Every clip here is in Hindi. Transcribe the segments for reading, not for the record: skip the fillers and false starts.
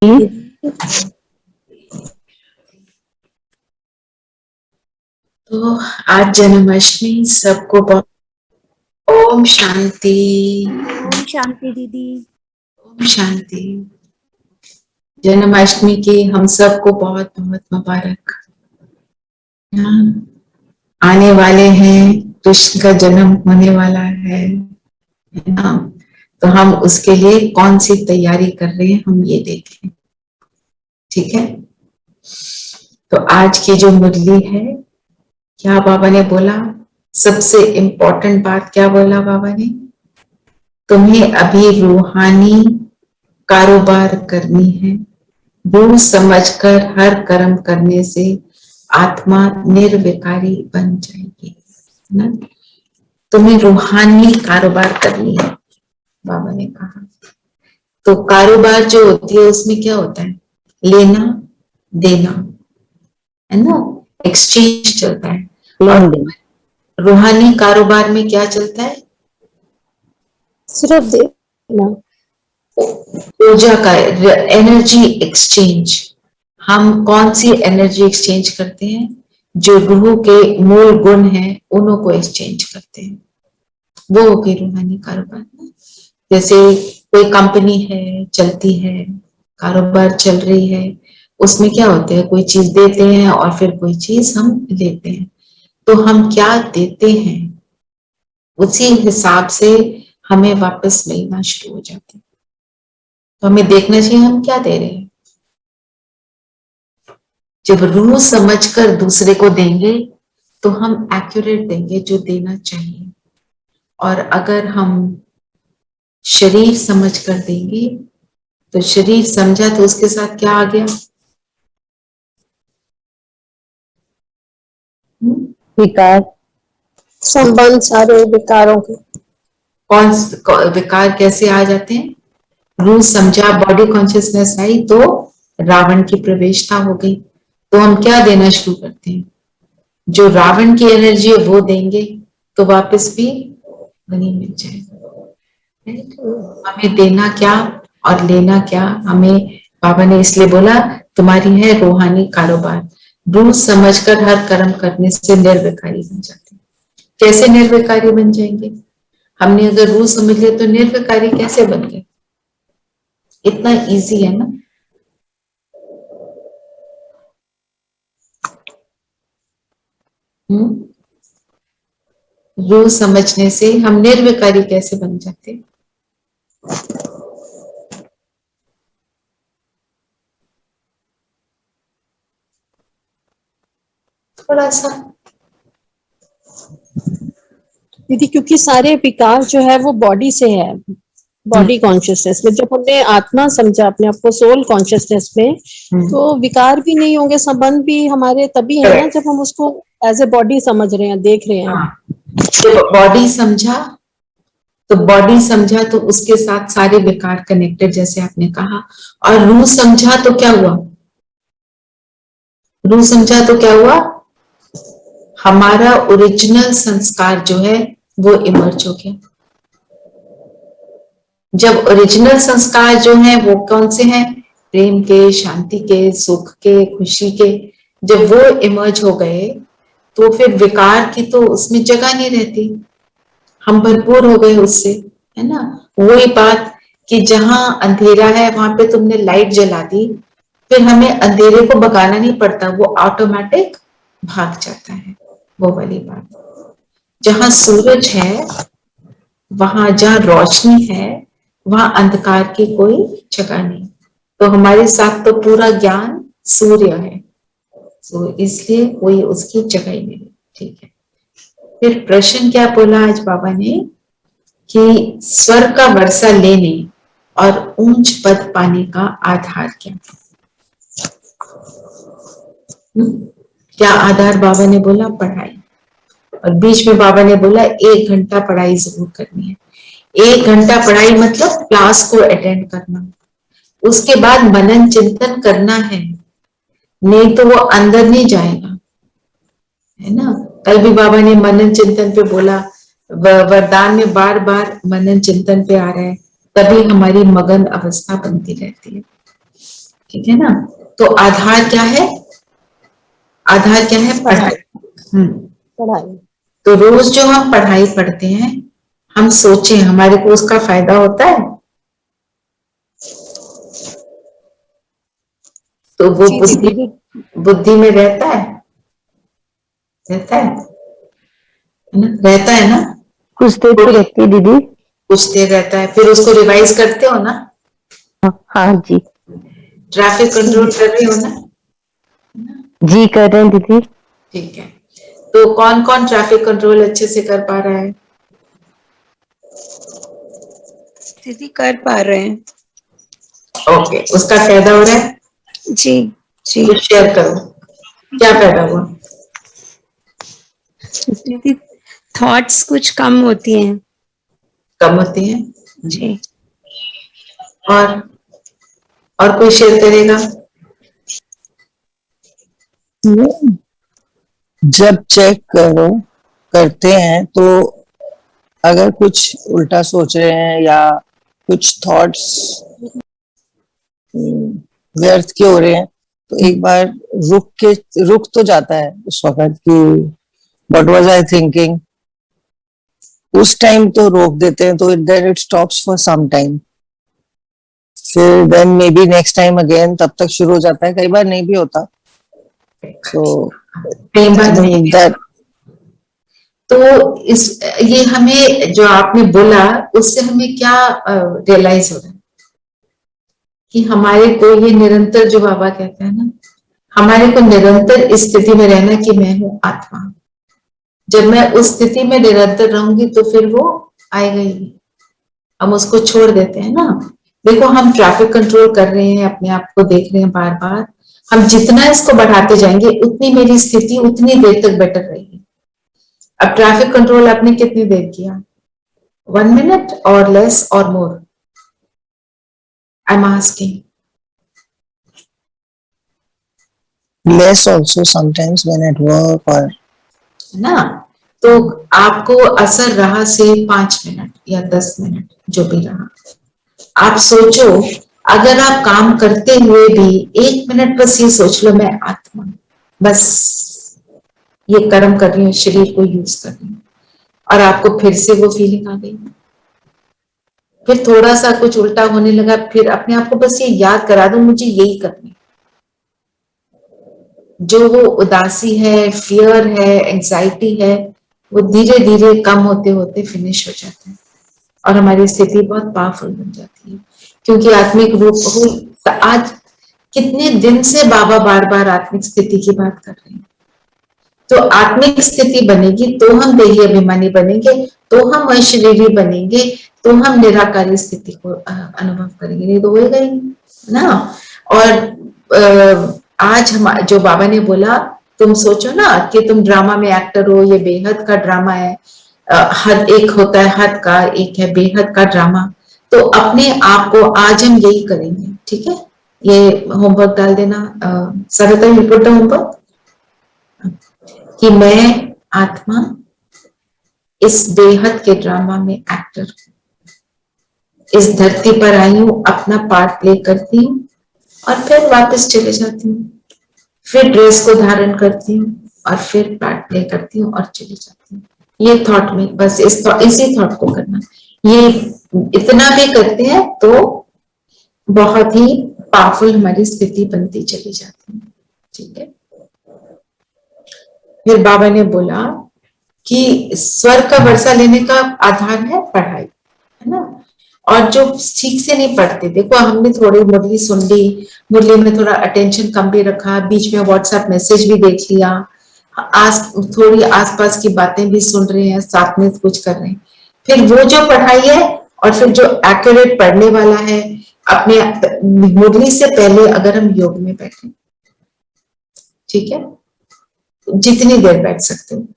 तो आज जन्माष्टमी सबको बहुत ओम शांति। ओम शांति दीदी। ओम शांति। जन्माष्टमी की हम सबको बहुत बहुत मुबारक। आने वाले हैं, कृष्ण का जन्म होने वाला है ना। तो हम उसके लिए कौन सी तैयारी कर रहे हैं हम ये देखें, ठीक है। तो आज की जो मुरली है, क्या बाबा ने बोला, सबसे इंपॉर्टेंट बात क्या बोला बाबा ने, तुम्हें अभी रूहानी कारोबार करनी है। रूह समझकर हर कर्म करने से आत्मा निर्विकारी बन जाएगी ना। तुम्हें रूहानी कारोबार करनी है, बाबा ने कहा। तो कारोबार जो होती है उसमें क्या होता है, लेना देना है ना, एक्सचेंज चलता है। और रूहानी कारोबार में क्या चलता है, सिर्फ देना, ऊर्जा का एनर्जी एक्सचेंज। हम कौन सी एनर्जी एक्सचेंज करते हैं, जो रूह के मूल गुण हैं उन्हों को एक्सचेंज करते हैं, वो होगी रूहानी कारोबार। जैसे कोई कंपनी है, चलती है, कारोबार चल रही है, उसमें क्या होता है, कोई चीज देते हैं और फिर कोई चीज हम लेते हैं। तो हम क्या देते हैं उसी हिसाब से हमें वापस मिलना शुरू हो जाता है। तो हमें देखना चाहिए हम क्या दे रहे हैं। जब रूह समझकर दूसरे को देंगे तो हम एक्यूरेट देंगे जो देना चाहिए। और अगर हम शरीर समझकर देंगे तो शरीर समझा तो उसके साथ क्या आ गया, विकार, संबंध, सारे विकारों के। कौन विकार कैसे आ जाते हैं, रूह समझा, बॉडी कॉन्शियसनेस आई तो रावण की प्रवेशता हो गई। तो हम क्या देना शुरू करते हैं, जो रावण की एनर्जी है वो देंगे तो वापस भी वही मिल जाएगा। हमें देना क्या और लेना क्या, हमें बाबा ने इसलिए बोला तुम्हारी है रूहानी कारोबार। रूह समझकर हर कर्म करने से निर्विकारी बन जाते हैं। कैसे निर्विकारी बन जाएंगे, हमने अगर रूह समझ लिया तो निर्विकारी कैसे बन गए, इतना इजी है ना। रूह समझने से हम निर्विकारी कैसे बन जाते, थोड़ा सा दीदी, क्योंकि सारे विकार जो है वो बॉडी से है, बॉडी कॉन्शियसनेस में। जब हमने आत्मा समझा अपने आप को सोल कॉन्शियसनेस में, तो विकार भी नहीं होंगे, संबंध भी हमारे तभी है ना जब हम उसको एज ए बॉडी समझ रहे हैं, देख रहे हैं। जब बॉडी समझा तो उसके साथ सारे विकार कनेक्टेड, जैसे आपने कहा। और रूह समझा तो क्या हुआ, रूह समझा तो क्या हुआ, हमारा ओरिजिनल संस्कार जो है वो इमर्ज हो गया। जब ओरिजिनल संस्कार जो है वो कौन से हैं, प्रेम के, शांति के, सुख के, खुशी के, जब वो इमर्ज हो गए तो फिर विकार की तो उसमें जगह नहीं रहती, हम भरपूर हो गए उससे, है ना। वही बात कि जहां अंधेरा है वहां पे तुमने लाइट जला दी, फिर हमें अंधेरे को भगाना नहीं पड़ता, वो ऑटोमेटिक भाग जाता है। वो वाली बात, जहां सूरज है, वहां जहां रोशनी है वहां अंधकार की कोई जगह नहीं। तो हमारे साथ तो पूरा ज्ञान सूर्य है, तो इसलिए कोई उसकी जगह ही नहीं, ठीक है। फिर प्रश्न क्या बोला आज बाबा ने, कि स्वर्ग का वर्षा लेने और ऊंच पद पाने का आधार क्या, क्या आधार, बाबा ने बोला पढ़ाई। और बीच में बाबा ने बोला 1 घंटा पढ़ाई जरूर करनी है। 1 घंटा पढ़ाई मतलब क्लास को अटेंड करना, उसके बाद मनन चिंतन करना है, नहीं तो वो अंदर नहीं जाएगा, है ना। कल भी बाबा ने मनन चिंतन पे बोला, वरदान में बार बार मनन चिंतन पे आ रहा है, तभी हमारी मगन अवस्था बनती रहती है। ठीक है ना। तो आधार क्या है? आधार क्या है? पढ़ाई। पढ़ाई। तो रोज जो हम पढ़ाई पढ़ते हैं, हम सोचें हमारे को उसका फायदा होता है, तो वो जी बुद्धि दीदी। बुद्धि में रहता है, रहता है ना, रहता है ना। कुछ देर तो रहती है दीदी। कुछ देर रहता है, फिर उसको रिवाइज करते हो ना। हाँ जी। ट्रैफिक कंट्रोल कर रही हो ना। जी कर रहे हैं दीदी। ठीक है, तो कौन कौन ट्रैफिक कंट्रोल अच्छे से कर पा रहा है? दीदी कर पा रहे हैं। ओके, उसका फायदा हो रहा है? जी जी। कुछ शेयर करो, क्या फायदा हुआ? दीदी थॉट्स कुछ कम होती हैं। कम होती है जी। और कोई शेयर करेगा? जब चेक करते हैं तो अगर कुछ उल्टा सोच रहे हैं या कुछ थॉट्स व्यर्थ के हो रहे हैं, तो एक बार रुक तो जाता है उस वक्त कि व्हाट वाज आई थिंकिंग, उस टाइम तो रोक देते हैं, तो then it stops for some time, फिर then maybe next time again तब तक शुरू हो जाता है, कई बार नहीं भी होता। सो दैट तो ये हमें जो आपने बोला उससे हमें क्या रियलाइज हो रहा है कि हमारे को ये निरंतर, जो बाबा कहते हैं ना, हमारे को निरंतर इस स्थिति में रहना कि मैं हूं आत्मा। जब मैं उस स्थिति में निरंतर रहूंगी तो फिर वो आएगा ही नहीं, हम उसको छोड़ देते हैं ना। देखो, हम ट्रैफिक कंट्रोल कर रहे हैं, अपने आप को देख रहे हैं बार बार, हम जितना इसको बढ़ाते जाएंगे उतनी मेरी स्थिति उतनी देर तक बेटर रहेगी। अब ट्रैफिक कंट्रोल आपने कितनी देर किया? 1 मिनट और लेस और more? I am asking. less also sometimes when at work or ना, तो आपको असर रहा से 5 मिनट या 10 मिनट जो भी रहा, आप सोचो, अगर आप काम करते हुए भी 1 मिनट बस ये सोच लो, मैं आत्मा, बस ये कर्म कर रही हूँ, शरीर को यूज कर रही हूँ, और आपको फिर से वो फीलिंग आ गई, फिर थोड़ा सा कुछ उल्टा होने लगा, फिर अपने आप को बस ये याद करा दो मुझे यही करनी। जो वो उदासी है, फियर है, एंजाइटी है, वो धीरे धीरे कम होते होते फिनिश हो जाता है और हमारी स्थिति बहुत पावरफुल बन जाती है, क्योंकि आत्मिक रूप हो। आज कितने दिन से बाबा बार बार आत्मिक स्थिति की बात कर रहे हैं। तो आत्मिक स्थिति बनेगी तो हम देही अभिमानी बनेंगे, तो हम अशरीरी बनेंगे, तो हम निराकारी स्थिति को अनुभव करेंगे, नहीं तो होएगा ही ना। और आज हम जो बाबा ने बोला, तुम सोचो ना कि तुम ड्रामा में एक्टर हो, ये बेहद का ड्रामा है, हद एक होता है हद का, एक है बेहद का ड्रामा। तो अपने आप को आज हम यही करेंगे, ठीक है? ये होमवर्क डाल देना, सरिता यू पुट द होमवर्क कि मैं आत्मा इस बेहद के ड्रामा में एक्टर इस धरती पर आई हूं, अपना पार्ट प्ले करती हूँ और फिर वापस चले जाती हूँ, फिर ड्रेस को धारण करती हूँ और फिर पार्ट प्ले करती हूँ और चली जाती हूँ। ये थॉट में बस इसी थॉट को करना, ये इतना भी करते हैं तो बहुत ही पावरफुल हमारी स्थिति बनती चली जाती है, ठीक है? फिर बाबा ने बोला कि स्वर्ग का वर्षा लेने का आधार है पढ़ाई, है ना। और जो ठीक से नहीं पढ़ते, देखो हमने थोड़ी मुरली सुन ली, मुरली में थोड़ा अटेंशन कम भी रखा, बीच में व्हाट्सएप मैसेज भी देख लिया, थोड़ी आसपास की बातें भी सुन रहे हैं, साथ में कुछ कर रहे हैं, फिर वो जो पढ़ाई है और फिर जो एक्यूरेट पढ़ने वाला है, अपने मुरली से पहले अगर हम योग में बैठे, ठीक है, जितनी देर बैठ सकते हो,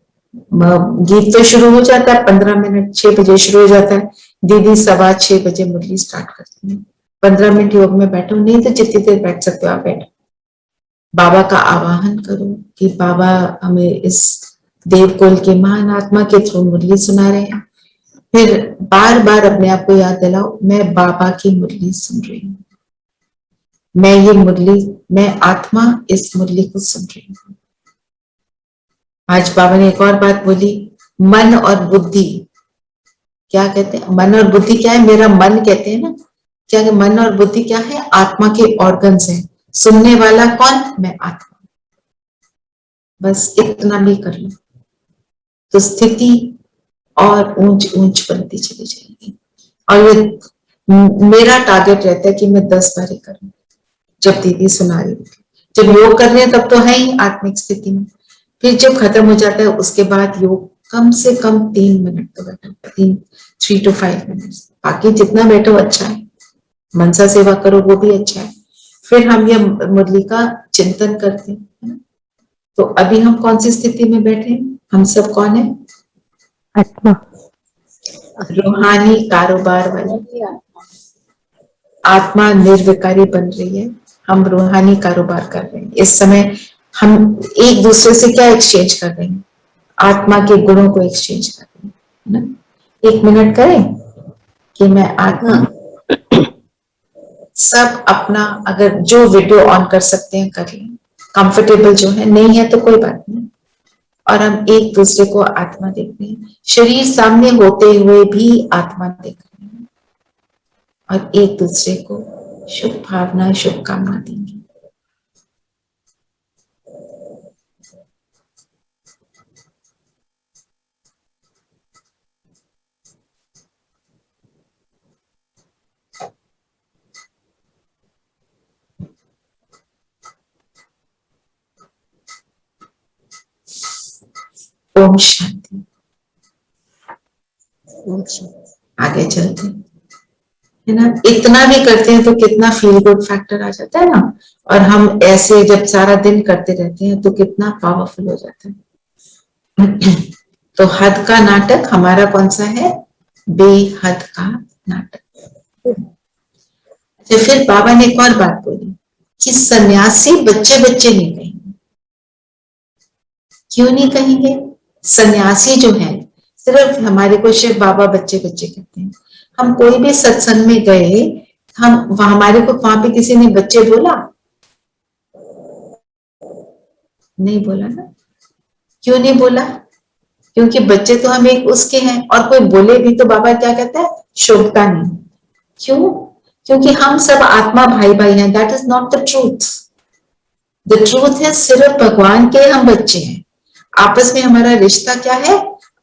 गीत तो शुरू हो जाता है 15 मिनट, 6 बजे शुरू हो जाता है, दीदी 6:15 बजे मुरली स्टार्ट करती है, 15 मिनट योग में बैठो, नहीं तो जितनी देर बैठ सकते हो आप बैठो, बाबा का आवाहन करो कि बाबा हमें इस देवकुल के महान आत्मा के थ्रू मुरली सुना रहे हैं, फिर बार बार अपने आप को याद दिलाओ, मैं बाबा की मुरली सुन रही हूँ, मैं ये मुरली, मैं आत्मा इस मुरली को सुन रही हूँ। आज बाबा ने एक और बात बोली, मन और बुद्धि, क्या कहते हैं, मन और बुद्धि क्या है, मेरा मन कहते हैं ना, क्या है मन और बुद्धि क्या है, आत्मा के ऑर्गन्स है। सुनने वाला कौन, मैं आत्मा। बस इतना भी कर लो तो स्थिति और ऊंच ऊंच बनती चली जाएगी। और ये मेरा टारगेट रहता है कि मैं 10 बारी करूं। जब दीदी सुना रही थी, जब योग कर रहे हैं तब तो है ही आत्मिक स्थिति में, फिर जब खत्म हो जाता है उसके बाद योग कम से कम 3 मिनट तो बैठो, 3 to 5 मिनट। बाकी जितना बैठो अच्छा है, मनसा सेवा करो वो भी अच्छा है। फिर हम ये मुरली का चिंतन करते हैं, है ना? तो अभी हम कौन सी स्थिति में बैठे हैं, हम सब कौन है, आत्मा। रूहानी कारोबार वाली आत्मा निर्विकारी बन रही है। हम रूहानी कारोबार कर रहे हैं इस समय। हम एक दूसरे से क्या एक्सचेंज कर रहे हैं, आत्मा के गुणों को एक्सचेंज कर रहे हैं, है ना? 1 मिनट करें कि मैं आत्मा, सब अपना अगर जो वीडियो ऑन कर सकते हैं कर लें, कंफर्टेबल जो है, नहीं है तो कोई बात नहीं। और हम एक दूसरे को आत्मा देख रहे हैं, शरीर सामने होते हुए भी आत्मा देख रहे हैं, और एक दूसरे को शुभ भावना शुभकामना देंगे। ओम शांति। आगे चलते हैं, है ना? इतना भी करते हैं तो कितना फील गुड फैक्टर आ जाता है ना। और हम ऐसे जब सारा दिन करते रहते हैं तो कितना पावरफुल हो जाता है। तो हद का नाटक हमारा कौन सा है, बेहद का नाटक। अच्छा, फिर बाबा ने एक और बात बोली कि सन्यासी बच्चे बच्चे नहीं कहेंगे। क्यों नहीं कहेंगे? सन्यासी जो है, सिर्फ हमारे को शिव बाबा बच्चे बच्चे कहते हैं। हम कोई भी सत्संग में गए, हम हमारे को वहां पे किसी ने बच्चे बोला नहीं, बोला ना? क्यों नहीं बोला? क्योंकि बच्चे तो हम एक उसके हैं, और कोई बोले भी तो बाबा क्या कहता है, शोभता नहीं। क्यों? क्योंकि हम सब आत्मा भाई भाई हैं। That is not the truth. The truth है सिर्फ भगवान के हम बच्चे हैं। आपस में हमारा रिश्ता क्या है,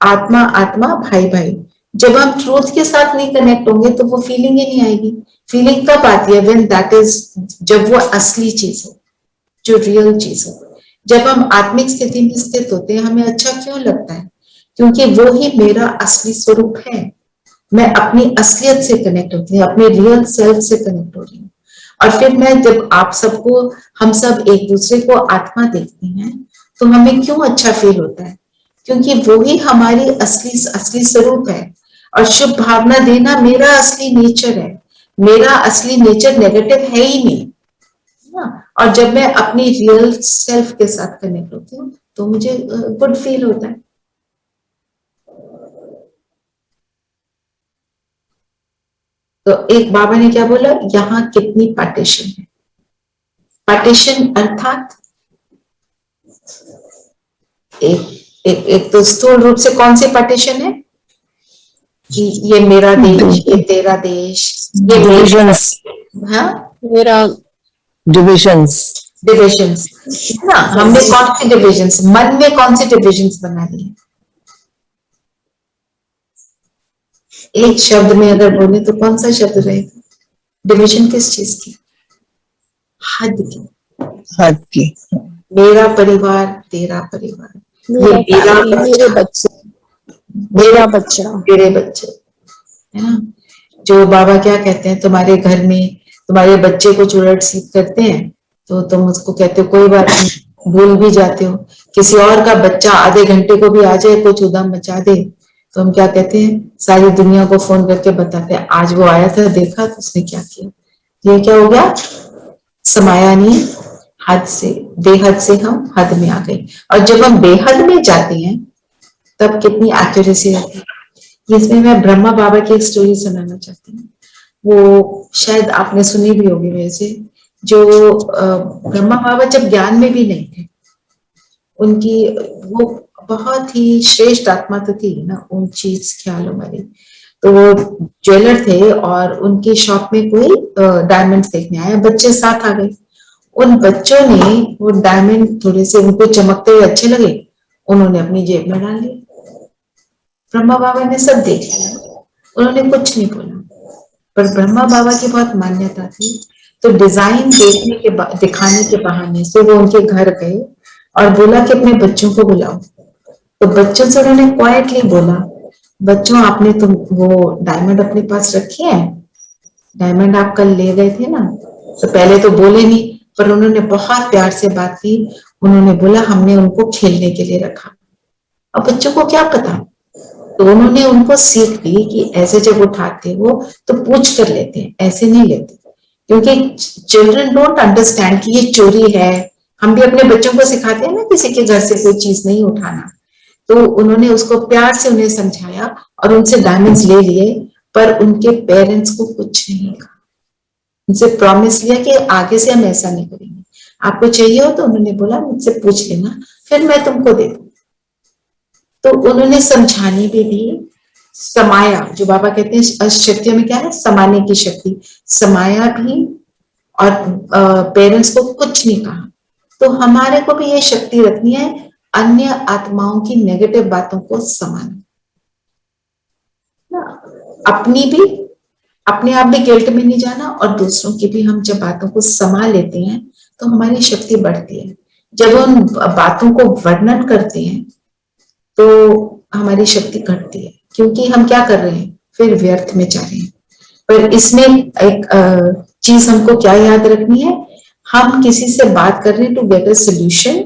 आत्मा आत्मा भाई भाई। जब हम ट्रूथ के साथ नहीं कनेक्ट होंगे तो वो फीलिंग ही नहीं आएगी। फीलिंग कब आती है, व्हेन दैट इज, जब वो असली चीज हो, जो रियल चीज हो। जब हम आत्मिक स्थिति में स्थित होते हैं, हमें अच्छा क्यों लगता है? क्योंकि वो ही मेरा असली स्वरूप है। मैं अपनी असलियत से कनेक्ट होती हूँ, अपने रियल सेल्फ से कनेक्ट हो रही हूँ। और फिर मैं जब आप सबको, हम सब एक दूसरे को आत्मा देखते हैं तो हमें क्यों अच्छा फील होता है? क्योंकि वो ही हमारी असली स्वरूप है। और शुभ भावना देना मेरा असली नेचर है। मेरा असली नेचर नेगेटिव है ही नहीं ना। और जब मैं अपनी रियल सेल्फ के साथ कनेक्ट होती हूँ तो मुझे गुड फील होता है। तो एक बाबा ने क्या बोला, यहाँ कितनी पार्टीशन है। पार्टीशन अर्थात एक तो स्थूल रूप से कौन सी पार्टीशन है कि ये मेरा देश, ये तेरा देश, ये डिविजन्स, हाँ, मेरा डिविजन्स, डिविजन्स ना। हमने कौन सी डिविजन्स, मन में कौन सी डिविजन्स बना ली है? एक शब्द में अगर बोले तो कौन सा शब्द रहेगा? डिविजन किस चीज की? हद की। हद की। मेरा परिवार, तेरा परिवार, ये मेरा मेरे बच्चे, मेरा बच्चा, तेरे बच्चे, है ना? जो बाबा क्या कहते हैं, तुम्हारे घर में तुम्हारे बच्चे को उलट सीध करते हैं तो तुम उसको कहते हो कोई बात नहीं, भूल भी जाते हो। किसी और का बच्चा आधे घंटे को भी आ जाए, कुछ उधम मचा दे, तो हम क्या कहते हैं, सारी दुनिया को फोन करके बताते हैं, आज वो आया था, देखा तो उसने क्या किया। ये क्या हो गया, समाया नहीं, हद से, बेहद से हम हद में आ गए। और जब हम बेहद में जाते हैं तब कितनी एक्यूरेसी रहती है। इसमें मैं ब्रह्मा बाबा की एक स्टोरी सुनाना चाहती हूँ। वो शायद आपने सुनी भी होगी वैसे, जो ब्रह्मा बाबा जब ज्ञान में भी नहीं थे, उनकी वो बहुत ही श्रेष्ठ आत्मा तो थी ना, ऊंची ख्यालों वाली। तो वो ज्वेलर थे और उनकी शॉप में कोई डायमंड देखने आया, बच्चे साथ आ गए। उन बच्चों ने वो डायमंड थोड़े से उनको चमकते हुए अच्छे लगे, उन्होंने अपनी जेब में डाल लिए। ब्रह्मा बाबा ने सब देख लिया, उन्होंने कुछ नहीं बोला, पर ब्रह्मा बाबा की बहुत मान्यता थी। तो डिजाइन देखने के दिखाने के बहाने से वो उनके घर गए और बोला कि अपने बच्चों को बुलाओ। तो बच्चों से उन्होंने क्वाइटली बोला, बच्चों आपने तो वो डायमंड अपने पास रखे हैं, डायमंड आप कल ले गए थे ना। तो पहले तो बोले नहीं, पर उन्होंने बहुत प्यार से बात की। उन्होंने बोला हमने उनको खेलने के लिए रखा। अब बच्चों को क्या पता, तो उन्होंने उनको सीख दी कि ऐसे जब उठाते हो तो पूछ कर लेते हैं, ऐसे नहीं लेते, क्योंकि चिल्ड्रन डोंट अंडरस्टैंड कि ये चोरी है। हम भी अपने बच्चों को सिखाते हैं ना किसी के घर से कोई चीज नहीं उठाना। तो उन्होंने उसको प्यार से उन्हें समझाया और उनसे डायमंड्स ले लिए, पर उनके पेरेंट्स को कुछ नहीं कहा। उनसे प्रॉमिस लिया कि आगे से हम ऐसा नहीं करेंगे, आपको चाहिए हो तो उन्होंने बोला मुझसे पूछ लेना, फिर मैं तुमको दे दूँ। तो उन्होंने समझाने पे भी समाया, जो बाबा कहते हैं अशक्ति में क्या है, समाने की शक्ति, समाया भी और पेरेंट्स को कुछ नहीं कहा। तो हमारे को भी ये शक्ति रखनी है, अन्य आत्माओं की नेगेटिव बातों को समाना, अपनी भी, अपने आप भी गिल्ट में नहीं जाना, और दूसरों की भी। हम जब बातों को समा लेते हैं तो हमारी शक्ति बढ़ती है। जब हम बातों को वर्णन करते हैं तो हमारी शक्ति घटती है, क्योंकि हम क्या कर रहे हैं, फिर व्यर्थ में जा रहे हैं। पर इसमें एक चीज हमको क्या याद रखनी है, हम किसी से बात कर रहे हैं टू गेट अ सोल्यूशन,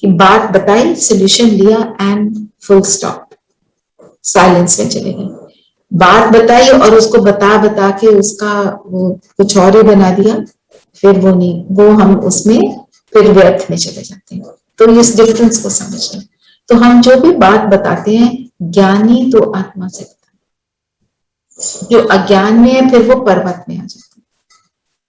कि बात बताई, सोल्यूशन लिया एंड फुल स्टॉप, साइलेंस में चले गए। बात बताई और उसको बता बता के उसका वो कुछ और ही बना दिया, फिर वो नहीं, वो हम उसमें फिर व्यर्थ में चले जाते हैं। तो इस डिफरेंस को समझना। तो हम जो भी बात बताते हैं, ज्ञानी तो आत्मा से बताते, जो अज्ञान में है फिर वो पर्वत में आ जाते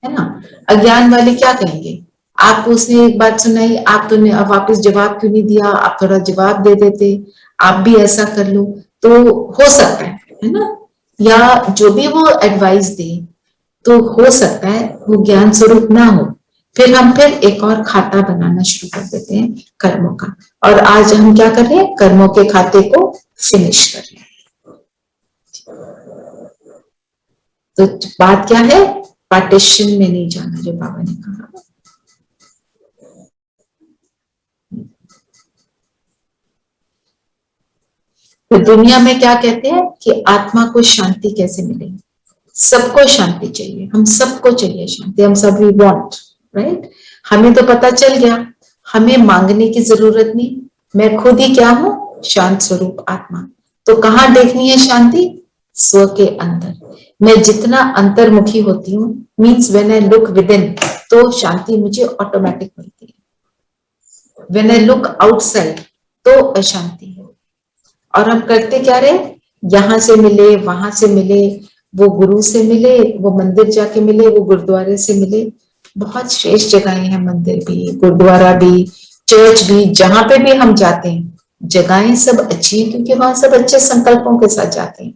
है ना। अज्ञान वाले क्या कहेंगे, आप उसने एक बात सुनाई, आप तो ने वापस जवाब क्यों नहीं दिया, आप थोड़ा जवाब दे देते, आप भी ऐसा कर लो। तो हो सकता है ना, या जो भी वो एडवाइस दे, तो हो सकता है वो ज्ञान स्वरूप ना हो। फिर हम फिर एक और खाता बनाना शुरू कर देते हैं कर्मों का, और आज हम क्या कर रहे हैं, कर्मों के खाते को फिनिश कर रहे हैं। तो बात क्या है, पार्टीशन में नहीं जाना, जो बाबा ने कहा। तो दुनिया में क्या कहते हैं कि आत्मा को शांति कैसे मिलेगी, सबको शांति चाहिए, हम सबको चाहिए शांति, हम सब वी वांट, राइट। हमें तो पता चल गया, हमें मांगने की जरूरत नहीं, मैं खुद ही क्या हूं, शांत स्वरूप आत्मा। तो कहाँ देखनी है शांति, स्व के अंदर। मैं जितना अंतर्मुखी होती हूँ, means when I look with in, तो शांति मुझे ऑटोमेटिक मिलती है। व्हेन आई लुक आउटसाइड तो अशांति है। और हम करते क्या रहे, यहां से मिले, वहां से मिले, वो गुरु से मिले, वो मंदिर जाके मिले, वो गुरुद्वारे से मिले। बहुत श्रेष्ठ जगहें हैं, मंदिर भी, गुरुद्वारा भी, चर्च भी, जहां पे भी हम जाते हैं जगहें सब अच्छी हैं, क्योंकि वहां सब अच्छे संकल्पों के साथ जाते हैं।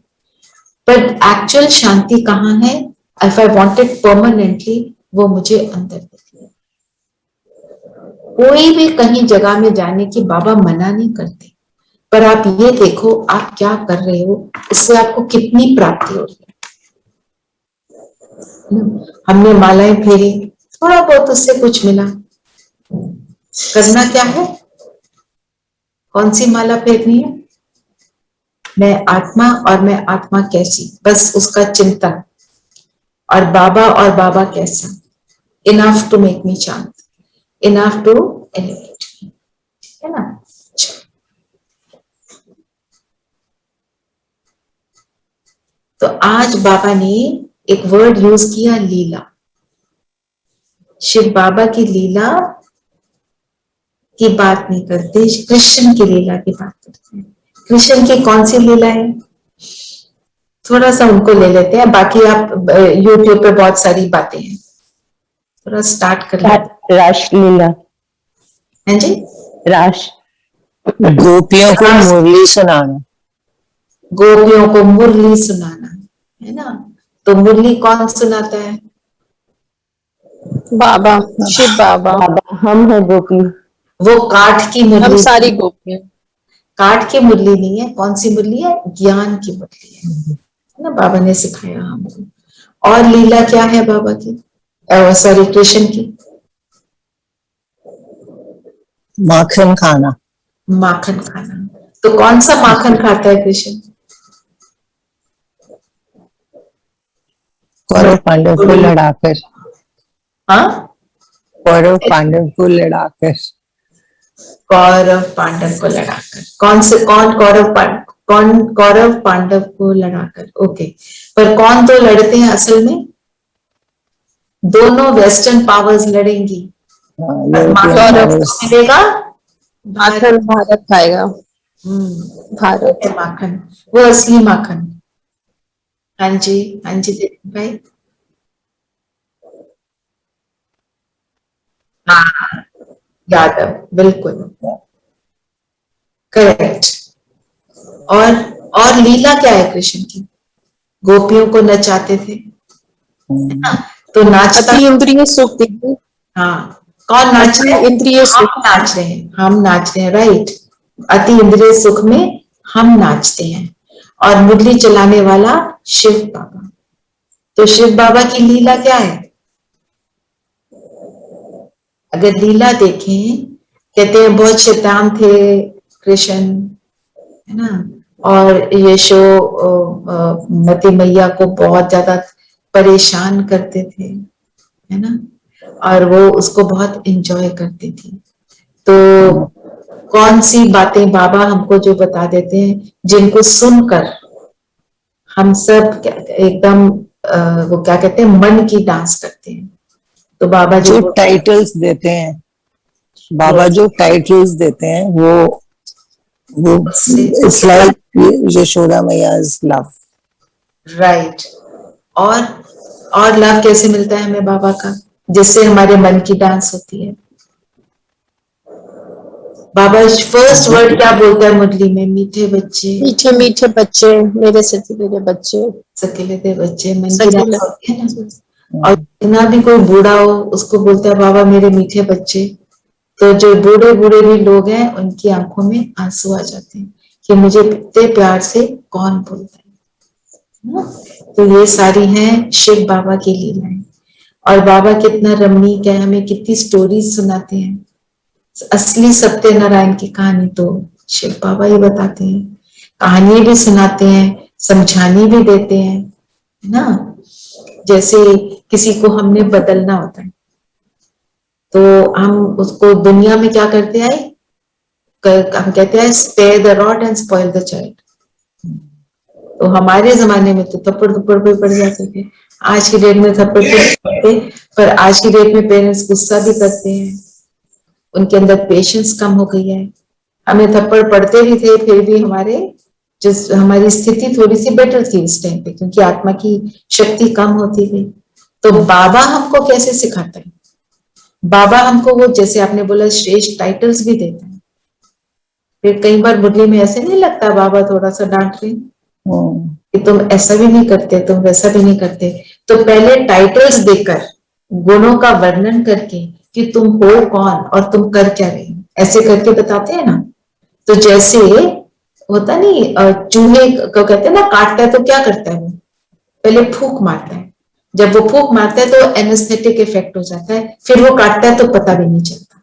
पर एक्चुअल शांति कहाँ है, if I want it permanently, वो मुझे अंदर दिखती है। कोई भी कहीं जगह में जाने की बाबा मना नहीं करते, पर आप ये देखो आप क्या कर रहे हो, उससे आपको कितनी प्राप्ति हो रही है। हमने मालाएं फेरी, थोड़ा बहुत उससे कुछ मिला, करना क्या है, कौन सी माला फेरनी है, मैं आत्मा और मैं आत्मा कैसी, बस उसका चिंतन, और बाबा कैसा, इनफ टू मेक मी शांत, इनफ टू एलिवेट मी, है ना। तो आज बाबा ने एक वर्ड यूज किया, लीला। शिव बाबा की लीला की बात नहीं करते, कृष्ण की लीला की बात करते हैं। कृष्ण की कौन सी लीला है, थोड़ा सा उनको ले लेते हैं, बाकी आप यूट्यूब पे बहुत सारी बातें हैं। थोड़ा स्टार्ट कर लेते रासलीला, हैं जी। रास, गोपियों को मुरली सुनाना। गोपियों को मुरली सुनाना, है ना। तो मुरली कौन सुनाता है? बाबा, शिव बाबा, बाबा हम है गोपी, वो काठ की हम मुरली, सारी गोपियां। काठ की मुरली नहीं है। कौन सी मुरली है? ज्ञान की मुरली है ना। बाबा ने सिखाया हमको। और लीला क्या है बाबा की, सॉरी कृष्ण की? माखन खाना। माखन खाना। तो कौन सा माखन खाता है कृष्ण? कौरव पांडव को लड़ाकर। हाँ, कौरव पांडव को लड़ाकर। कौरव पांडव को लड़ाकर। कौन कौरव पांडव को लड़ाकर? ओके, पर कौन तो लड़ते हैं असल में? दोनों वेस्टर्न पावर्स लड़ेंगी। माखन मिलेगा, माखन भारत खाएगा, भारत। माखन, वो असली माखन। हाँ जी, हाँ जी देवी भाई। हाँ, यादव, बिल्कुल करेक्ट। और लीला क्या है कृष्ण की? गोपियों को नचाते थे, है ना। तो नाचता, अति इंद्रिय सुख दीदी, हाँ, कौन नाच रहे हैं? इंद्रिय हम सुख। नाच रहे हैं, हम नाच रहे हैं, राइट। अति इंद्रिय सुख में हम नाचते हैं। और मुरली चलाने वाला शिव बाबा। तो शिव बाबा की लीला क्या है? अगर लीला देखें, कहते हैं बहुत शैतान थे कृष्ण, है ना। और मती मैया को बहुत ज्यादा परेशान करते थे, है ना। और वो उसको बहुत एंजॉय करती थी। तो कौन सी बातें बाबा हमको जो बता देते हैं, जिनको सुनकर हम सब एकदम वो क्या कहते हैं, मन की डांस करते हैं। तो बाबा जो टाइटल्स देते हैं, बाबा जो टाइटल्स देते हैं, वो इट्स लाइक यशोदा मैया's लव। राइट। और लव कैसे मिलता है हमें बाबा का? जिससे हमारे मन की डांस होती है। बाबा फर्स्ट वर्ड क्या बोलता है मुरली में? मीठे बच्चे, मीठे मीठे बच्चे, मेरे सतीले बच्चे, सकेले थे बच्चे, मन की डांस होती है ना। और जितना भी कोई बूढ़ा हो, उसको बोलता है बाबा मेरे मीठे बच्चे। तो जो बूढ़े बूढ़े भी लोग हैं, उनकी आंखों में आंसू आ जाते हैं कि मुझे इतने प्यार से कौन बोलता है। तो ये सारी हैं शिव बाबा की लीलाएं। और बाबा कितना रमणीक है, हमें कितनी स्टोरीज सुनाते हैं। असली सत्यनारायण की कहानी तो शिव बाबा ही बताते हैं। कहानी भी सुनाते हैं, समझाने भी देते हैं, है ना। जैसे किसी को हमने बदलना होता है, तो हम उसको दुनिया में क्या करते हैं? हम कहते हैं spare the rod and spoil the child. तो हमारे जमाने में तो थप्पड़ थप्पड़ पे पड़ जाते थे। आज की डेट में थप्पड़ पड़ते, पर आज की डेट में पेरेंट्स गुस्सा भी करते हैं, उनके अंदर पेशेंस कम हो गई है। हमें थप्पड़ पड़ते भी थे, फिर भी हमारी स्थिति थोड़ी सी बेटर थी उस टाइम पे, क्योंकि आत्मा की शक्ति कम होती गई। तो बाबा हमको कैसे सिखाता है? बाबा हमको वो, जैसे आपने बोला, श्रेष्ठ टाइटल्स भी देता है। फिर कई बार मुरली में ऐसे नहीं लगता बाबा थोड़ा सा डांट रहे कि तुम ऐसा भी नहीं करते, तुम वैसा भी नहीं करते। तो पहले टाइटल्स देकर, गुणों का वर्णन करके कि तुम हो कौन और तुम कर क्या रहे हो, ऐसे करके बताते हैं ना। तो जैसे होता नहीं, चूहे को कहते हैं ना, काटता है तो क्या करता है? वो पहले फूंक मारता है। जब वो फूंक मारता है तो एनेस्थेटिक इफेक्ट हो जाता है, फिर वो काटता है तो पता भी नहीं चलता,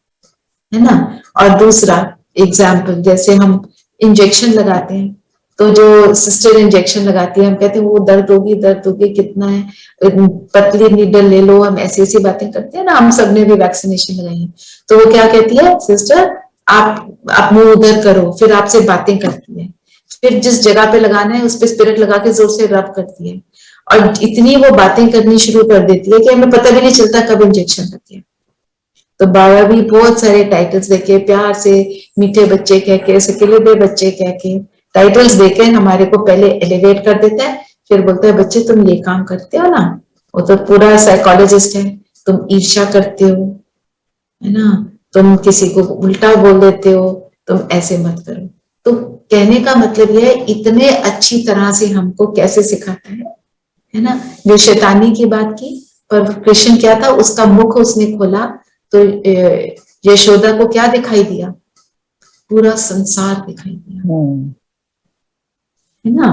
है ना। और दूसरा एग्जाम्पल, जैसे हम इंजेक्शन लगाते हैं, तो जो सिस्टर इंजेक्शन लगाती है, हम कहते हैं वो दर्द होगी कितना है, पतली नीडल ले लो, हम ऐसी ऐसी बातें करते हैं ना। हम सबने भी वैक्सीनेशन लगाई है, तो वो क्या कहती है, सिस्टर आप मुंह उधर करो, फिर आपसे बातें करती है, फिर जिस जगह पे लगाना है उस पर स्पिरिट लगा के जोर से रब करती है, और इतनी वो बातें करनी शुरू कर देती है कि हमें पता भी नहीं चलता कब इंजेक्शन लग गया। तो बाबा भी बहुत सारे टाइटल्स देके, प्यार से मीठे बच्चे कह के, सकेले दे बच्चे कह के, टाइटल्स देके हमारे को पहले एलिवेट कर देता है, फिर बोलता है बच्चे तुम ये काम करते हो ना। वो तो पूरा साइकोलॉजिस्ट है, तुम ईर्ष्या करते हो, है ना, तुम किसी को उल्टा बोल देते हो, तुम ऐसे मत करो। तो कहने का मतलब यह है, इतने अच्छी तरह से हमको कैसे सिखाता है ना। जो शैतानी की बात की, पर कृष्ण क्या था, उसका मुख उसने खोला तो यशोदा को क्या दिखाई दिया, पूरा संसार दिखाई दिया, है ना।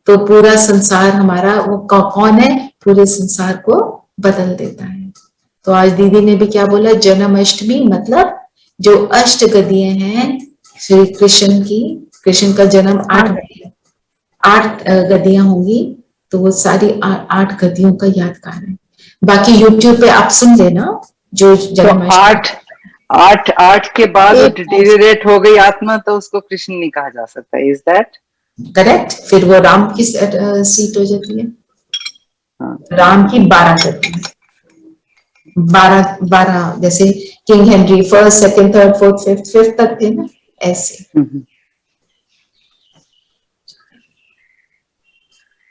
तो पूरा संसार हमारा वो कौन है, पूरे संसार को बदल देता है। तो आज दीदी ने भी क्या बोला, जन्माष्टमी मतलब जो अष्ट गदियां हैं श्री कृष्ण की, कृष्ण का जन्म 8 गदियां होंगी, तो वो सारी 8 गदियों का यादगार है। बाकी यूट्यूब पे आप सुन लेना जो तो जन्माष्टमी। 8 के बाद वो डिटेरियोरेट हो गई आत्मा, तो उसको कृष्ण नहीं कहा जा सकता, इज दैट करेक्ट। फिर वो राम की सीट हो जाती है। राम की 12 गद्दी, 12 जैसे king Henry first, second, third, fourth, fifth तक थे ना, ऐसे।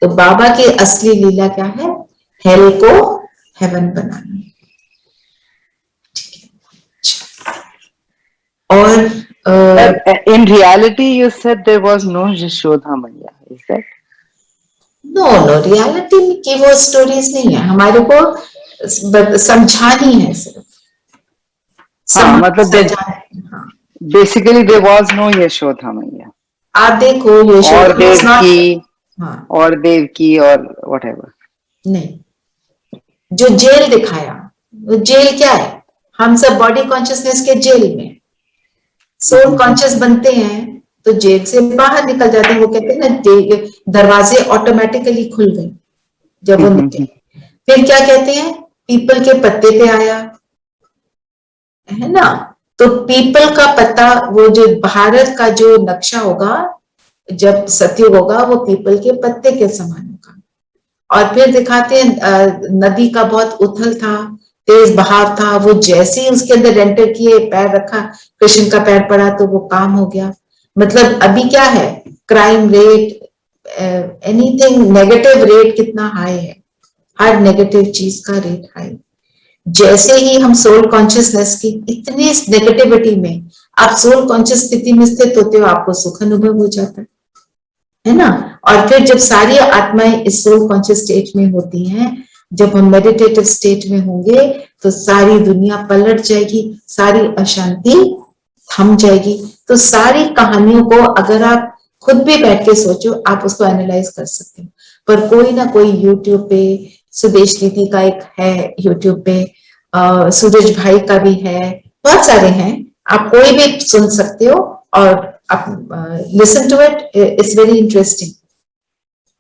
तो बाबा की असली लीला क्या है, हेल को हेवन बनाना। और in reality you said there was no Yashoda Maiya, is that? No reality की वो स्टोरीज नहीं है, हमारे को समझानी है सिर्फ। हाँ, मतलब हाँ। Basically there was no Yashoda Maiya आप देखो और यशोदा देवकी हाँ और देवकी और whatever, नहीं, जो जेल दिखाया, वो जेल क्या है, हम सब बॉडी कॉन्शियसनेस के जेल में, सोल कॉन्शियस बनते हैं तो जेल से बाहर निकल जाते हैं। वो कहते हैं ना, दरवाजे ऑटोमेटिकली खुल गए जब वो निकले। फिर क्या कहते हैं, पीपल के पत्ते पे आया, है ना। तो पीपल का पत्ता, वो जो भारत का जो नक्शा होगा जब सतयुग होगा, वो पीपल के पत्ते के समान होगा। और फिर दिखाते हैं नदी का बहुत उथल था, तेज बहाव था, वो जैसे ही उसके अंदर एंटर किए, पैर रखा, कृष्ण का पैर पड़ा तो वो काम हो गया। मतलब अभी क्या है, crime rate, anything negative rate कितना हाई है, हर नेगेटिव चीज का रेट हाई। जैसे ही हम सोल कॉन्शियसनेस की इतनी नेगेटिविटी में, आप सोल कॉन्शियस स्थिति में स्थित होते हो, आपको सुख अनुभव हो जाता है ना। और फिर जब सारी आत्माएं इस सोल कॉन्शियस स्टेट में होती हैं, जब हम मेडिटेटिव स्टेट में होंगे, तो सारी दुनिया पलट जाएगी, सारी अशांति थम जाएगी। तो सारी कहानियों को अगर आप खुद भी बैठ के सोचो, आप उसको एनालाइज कर सकते हो। पर कोई ना कोई यूट्यूब पे, सुदेश दीदी का एक है यूट्यूब पे, सूरज भाई का भी है, बहुत सारे हैं, आप कोई भी सुन सकते हो और आप listen to it, it's very interesting.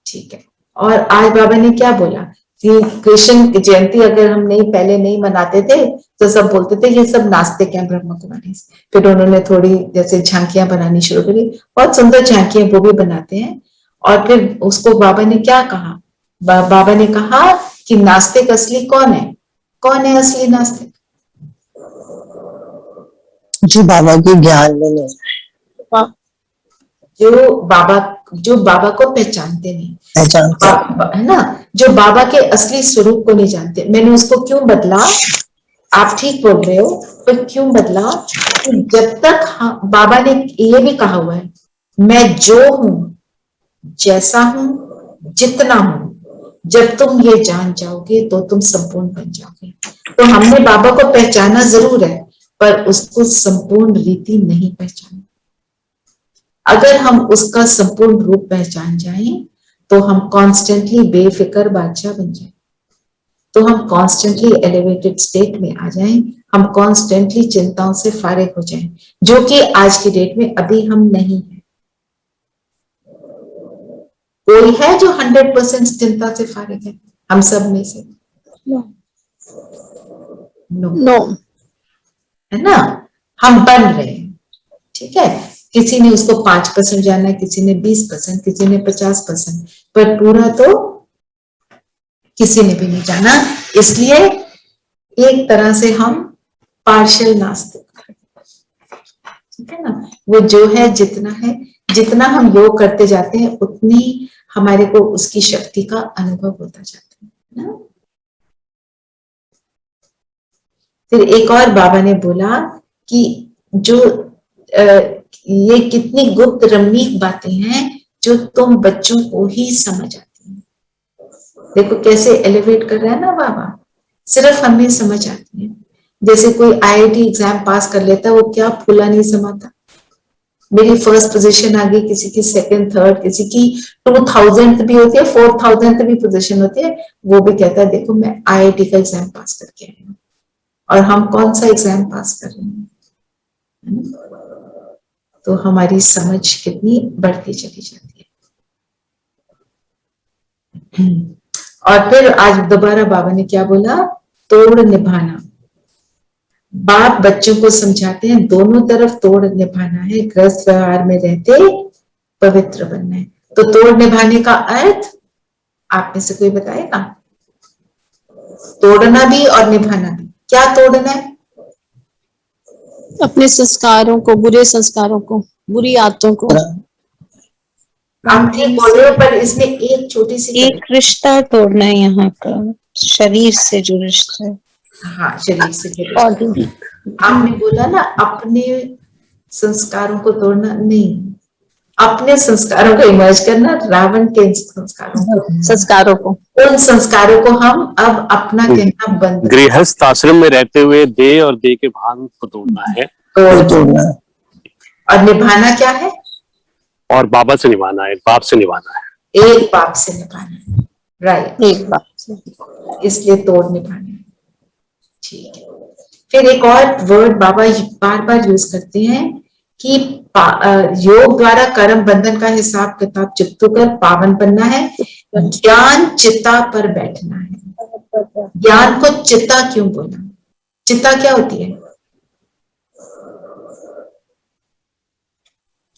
ठीक है। और आज बाबा ने क्या बोला कि कृष्ण जयंती अगर हम पहले नहीं मनाते थे तो सब बोलते थे ये सब नास्तिक हैं ब्रह्म कुमारी। फिर उन्होंने थोड़ी जैसे झांकियां बनानी शुरू करी, बहुत सुंदर झांकियां वो भी बनाते हैं। और फिर उसको बाबा ने क्या कहा, बाबा ने कहा कि नास्तिक असली कौन है, कौन है असली नास्तिक, जी बाबा के ज्ञान में नहीं, जो बाबा को पहचानते नहीं, पहचानते है ना, जो बाबा के असली स्वरूप को नहीं जानते। मैंने उसको क्यों बदला, आप ठीक बोल रहे हो, पर क्यों बदला, जब तक बाबा ने ये भी कहा हुआ है, मैं जो हूं, जैसा हूं, जितना हूं, जब तुम ये जान जाओगे तो तुम संपूर्ण बन जाओगे। तो हमने बाबा को पहचाना जरूर है, पर उसको संपूर्ण रीति नहीं पहचाना। अगर हम उसका संपूर्ण रूप पहचान जाएं, तो हम कॉन्स्टेंटली बेफिक्र बादशाह बन जाए, तो हम कॉन्स्टेंटली एलिवेटेड स्टेट में आ जाएं, हम कॉन्स्टेंटली चिंताओं से फारिग हो जाएं, जो कि आज की डेट में अभी हम नहीं है। कोई है जो 100% चिंता से फारिग है हम सब में से? नो, है ना। हम बन रहे हैं, ठीक है। किसी ने उसको 5% जाना है, किसी ने 20%, किसी ने 50%, पर पूरा तो किसी ने भी नहीं जाना। इसलिए एक तरह से हम पार्शियल नास्तिक, ठीक है ना। वो जो है, जितना हम योग करते जाते हैं, उतनी हमारे को उसकी शक्ति का अनुभव होता जाता है ना। फिर एक और बाबा ने बोला कि जो ये कितनी गुप्त रमणीक बातें हैं जो तुम बच्चों को ही समझ आती हैं। देखो कैसे एलिवेट कर रहा है ना बाबा, सिर्फ हमें समझ आती है। जैसे कोई आईआईटी एग्जाम पास कर लेता है, वो क्या फूला नहीं समाता। मेरी फर्स्ट पोजीशन आ गई, किसी की सेकंड, थर्ड, किसी की 2000th भी होती है, 4000th भी पोजीशन होती है, वो भी कहता है देखो मैं आईआईटी का एग्जाम पास करके आई हूँ। और हम कौन सा एग्जाम पास कर रहे हैं, तो हमारी समझ कितनी बढ़ती चली जाती है। और फिर आज दोबारा बाबा ने क्या बोला, तोड़ निभाना। बाप बच्चों को समझाते हैं दोनों तरफ तोड़ निभाना है, गृहस्थ व्यवहार में रहते पवित्र बनना है। तो तोड़ निभाने का अर्थ आप में से कोई बताएगा? तोड़ना भी और निभाना भी। क्या तोड़ना है? अपने संस्कारों को, बुरे संस्कारों को, बुरी आदतों को। आप ठीक बोल रहे हो, पर इसमें एक छोटी सी एक रिश्ता तोड़ना है यहाँ का, शरीर से जो रिश्ता है। हाँ, शरीर से जुड़े। आपने बोला ना अपने संस्कारों को तोड़ना, नहीं, अपने संस्कारों को इमर्ज करना, रावण के संस्कारों को, उन संस्कारों को हम अब अपना कहना बंद। गृहस्थ आश्रम में रहते हुए देह और देह के भान को तोड़ना है, तोड़ना है। और निभाना क्या है? और बाबा से निभाना है, बाप से निभाना है, एक बाप से निभाना है। राइट, एक बाप से, इसलिए तोड़ निभाना है। ठीक है। फिर एक और वर्ड बाबा बार बार यूज करते हैं कि योग द्वारा कर्म बंधन का हिसाब किताब चुकतो कर पावन बनना है, ज्ञान चिता पर बैठना है। ज्ञान को चिता क्यों बोला? चिता क्या होती है?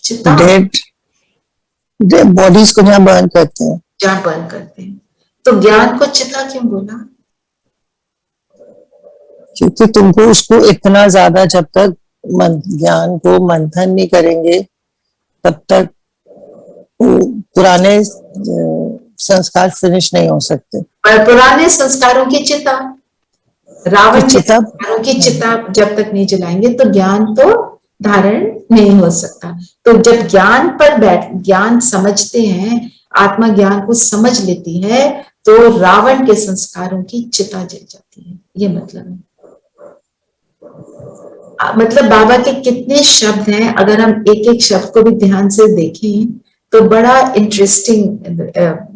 चिता डेड बॉडीज को जहाँ बर्न करते हैं, जहाँ बर्न करते हैं। तो ज्ञान को चिता क्यों बोला? क्योंकि तुमको उसको इतना ज्यादा, जब तक ज्ञान को मंथन नहीं करेंगे तब तक पुराने संस्कार फिनिश नहीं हो सकते। पर पुराने संस्कारों की चिता, रावण के संस्कारों की चिता जब तक नहीं जलाएंगे तो ज्ञान तो धारण नहीं हो सकता। तो जब ज्ञान पर ज्ञान समझते हैं, आत्मा ज्ञान को समझ लेती है, तो रावण के संस्कारों की चिता जल जाती है। ये मतलब है। मतलब बाबा के कितने शब्द हैं, अगर हम एक एक शब्द को भी ध्यान से देखें तो बड़ा इंटरेस्टिंग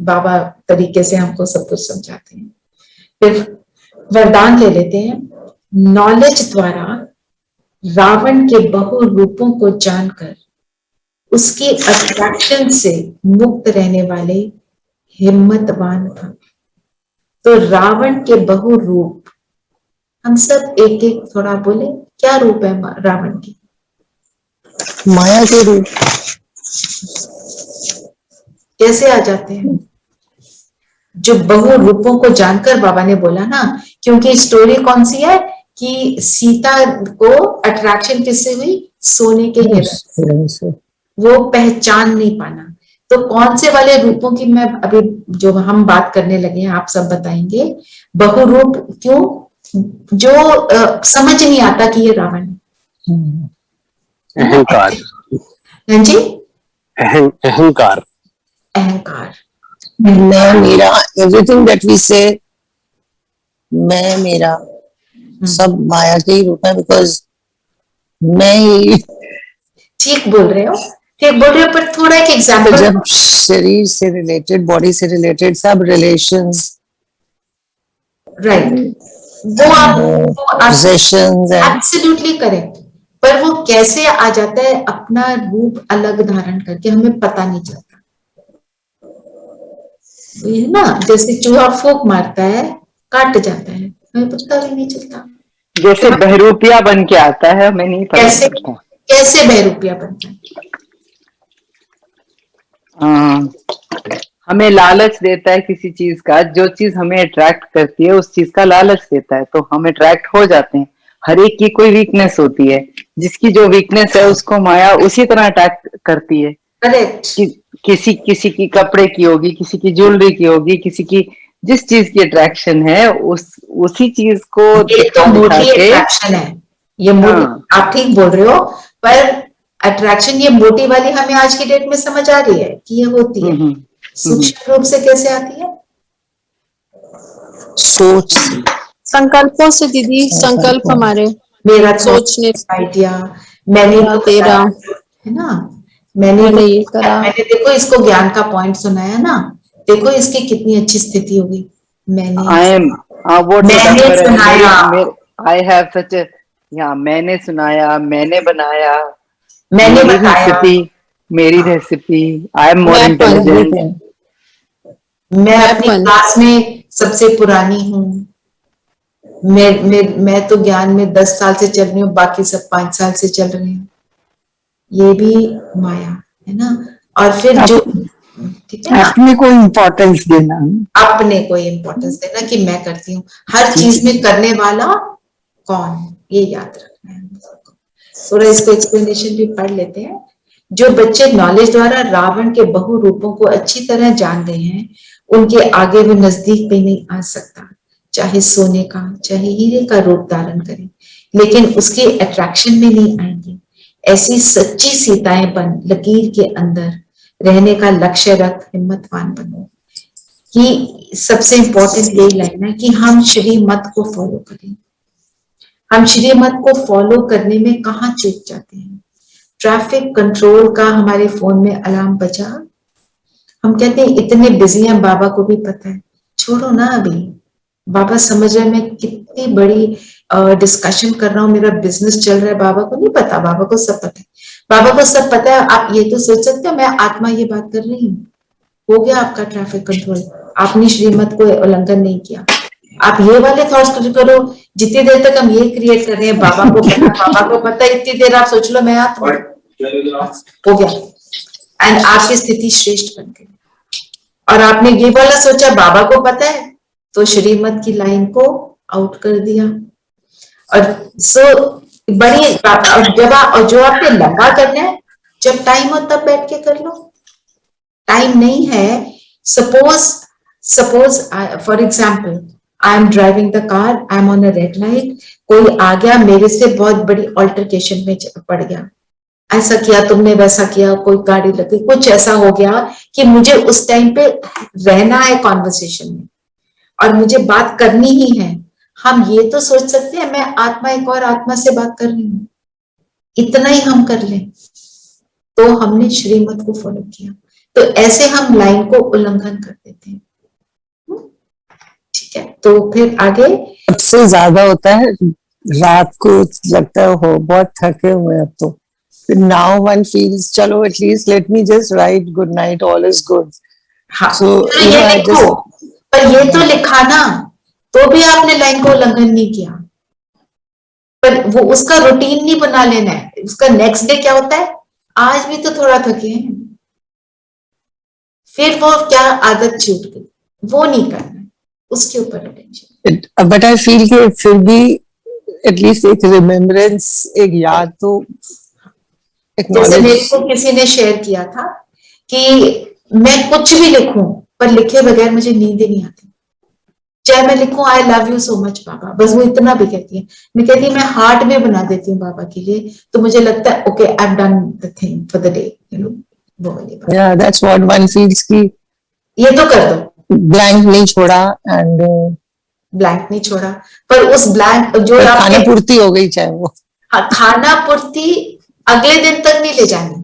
बाबा तरीके से हमको सब कुछ समझाते हैं। फिर वरदान ले लेते हैं। नॉलेज द्वारा रावण के बहु रूपों को जानकर उसकी अट्रैक्शन से मुक्त रहने वाले हिम्मतवान भव। तो रावण के बहु रूप, हम सब एक एक थोड़ा बोले, क्या रूप है रावण की? माया के रूप। कैसे आ जाते हैं? जो बहु रूपों को जानकर, बाबा ने बोला ना, क्योंकि स्टोरी कौन सी है कि सीता को अट्रैक्शन किससे हुई? सोने के हिरण से। वो पहचान नहीं पाना। तो कौन से वाले रूपों की मैं अभी जो हम बात करने लगे हैं, आप सब बताएंगे। बहुरूप क्यों? जो समझ नहीं आता कि ये रावण है। अहंकार। हाँ जी, अहंकार। अहंकार। मैं मेरा, एवरीथिंग दैट वी से, मैं मेरा, सब माया के ही रूप है। बिकॉज मैं ही, ठीक बोल रहे हो, ठीक बोल रहे हो, पर थोड़ा एक एग्जाम्पल। जब शरीर से रिलेटेड, बॉडी से रिलेटेड सब रिलेशंस, राइट, वो आप एब्सोल्युटली करेक्ट, पर वो कैसे आ जाता है अपना रूप अलग धारण करके, हमें पता नहीं चलता। ये ना, जैसे चूहा फूंक मारता है, काट जाता है, हमें पता भी नहीं चलता। जैसे बहरूपिया बन के आता है, हमें नहीं पता चलता। कैसे बहरूपिया बनता है? हमें लालच देता है किसी चीज का, जो चीज हमें अट्रैक्ट करती है उस चीज का लालच देता है, तो हम अट्रैक्ट हो जाते हैं। हर एक की कोई वीकनेस होती है, जिसकी जो वीकनेस है उसको माया उसी तरह अटैक करती है। करेक्ट। किसी की कपड़े की होगी, किसी की ज्वेलरी की होगी, किसी की जिस चीज की अट्रैक्शन है उसी चीज को ये तो दिखा दिखा मोटी के, अट्रैक्शन है, ये मोटी, हाँ आप ठीक बोल रहे हो, पर अट्रैक्शन ये मोटी वाली हमें आज की डेट में समझ आ रही है कि ये होती है। सूक्ष्म रूप से कैसे आती है? सोच संकल्पों से दीदी, संकल्प हमारे मेरा सोचने आइडिया, मैंने तो तेरा, है ना, मैंने मैंने ये करा, मैंने देखो इसको ज्ञान का पॉइंट सुनाया ना, देखो इसकी कितनी अच्छी स्थिति होगी। मैंने आई एम वो मैंने सुनाया, आई हैव सच या मैंने सुनाया, मैंने बनाया, मैंने मेरी बताया, रेसिपी, मेरी रेसिपी, आई एम मोर मैं इंटेलिजेंट, मैं अपनी मैंपन। क्लास में सबसे पुरानी हूँ, मैं तो ज्ञान में 10 साल से चल रही हूँ, बाकी सब 5 साल से चल रहे हैं। ये भी माया है ना। और फिर जो, ठीक है ना, अपने को इम्पोर्टेंस देना, अपने को इम्पोर्टेंस देना कि मैं करती हूँ, हर चीज में करने वाला कौन है, ये याद रखना है। थोड़ा इसको एक्सप्लेनेशन भी पढ़ लेते हैं। जो बच्चे नॉलेज द्वारा रावण के बहु रूपों को अच्छी तरह जान गए हैं, उनके आगे वो नजदीक भी नहीं आ सकता, चाहे सोने का चाहे हीरे का रूप धारण करे, लेकिन उसके अट्रैक्शन में नहीं आएंगे। ऐसी सच्ची सीताएं बन लकीर के अंदर रहने का लक्ष्य रख हिम्मतवान बनो। कि सबसे इंपॉर्टेंट यही लाइन है कि हम श्रीमत को फॉलो करें। हम श्रीमत को फॉलो करने में कहाँ चूक जाते हैं? ट्रैफिक कंट्रोल का हमारे फोन में अलार्म बजा, हम कहते हैं इतने बिजी हैं, बाबा को भी पता है, छोड़ो ना अभी, बाबा समझ रहे मैं कितनी बड़ी डिस्कशन कर रहा हूँ, मेरा बिजनेस चल रहा है, बाबा को नहीं पता? बाबा को सब पता है, बाबा को सब पता है। आप ये तो सोच सकते हो मैं आत्मा ये बात कर रही हूँ, हो गया आपका ट्रैफिक कंट्रोल, आपने श्रीमत को उल्लंघन नहीं किया। आप ये वाले थॉट्स करो, जितनी देर तक हम ये क्रिएट कर रहे हैं बाबा को पता, बाबा को पता, इतनी देर आप सोच लो मैं आत्मा, हो गया, एंड आपकी स्थिति श्रेष्ठ बन गई। और आपने ये वाला सोचा बाबा को पता है, तो श्रीमत की लाइन को आउट कर दिया। और सो बड़ी जब और जो आपने लंबा करना है, जब टाइम हो तब बैठ के कर लो, टाइम नहीं है, suppose for example I am driving the car, I am on a red light, कोई आ गया मेरे से बहुत बड़ी ऑल्टरकेशन में पड़ गया, ऐसा किया तुमने, वैसा किया, कोई गाड़ी लगी, कुछ ऐसा हो गया कि मुझे उस टाइम पे रहना है कॉन्वर्सेशन में और मुझे बात करनी ही है। हम ये तो सोच सकते हैं मैं आत्मा एक और आत्मा से बात कर रही हूँ, इतना ही हम कर लें तो हमने श्रीमत को फॉलो किया। तो ऐसे हम लाइन को उल्लंघन कर देते हैं, ठीक है। तो फिर आगे सबसे ज्यादा होता है रात को, लगता है हो बहुत थके हुए अब तो, नाउ वन फील्स चलो at least let me just right good night, all is good. हाँ, So, तो ये लिखो, पर ये तो लिखा ना, तो भी आपने लाइन को उल्लंघन नहीं किया, पर वो उसका रूटीन नहीं बना लेना है। उसका नेक्स्ट डे क्या होता है, आज भी तो थोड़ा थके हैं, फिर वो क्या आदत छूट गई, वो नहीं करना है, उसके ऊपर अटेंशन। बट आई फील कि फिर भी एटलीस्ट एक रिमेम्बरेंस, एक याद तो, जैसे मेरे को किसी ने शेयर किया था कि मैं कुछ भी लिखूं, पर लिखे बगैर मुझे नींद ही नहीं आती, चाहे मैं लिखूं I love you so much बाबा, बस वो इतना भी कहती है, मैं कहती है मैं हार्ट में बना देती हूँ बाबा के लिए, तो मुझे लगता है okay I have done the thing for the day, you know, वो वाली बात। yeah, that's what one feels कि ये तो कर दो, ब्लैंक नहीं छोड़ा, एंड ब्लैंक नहीं छोड़ा, पर उस ब्लैंक जो खाना पूर्ति हो गई चाहे वो, हाँ, खाना पूर्ति अगले दिन तक नहीं ले जानी।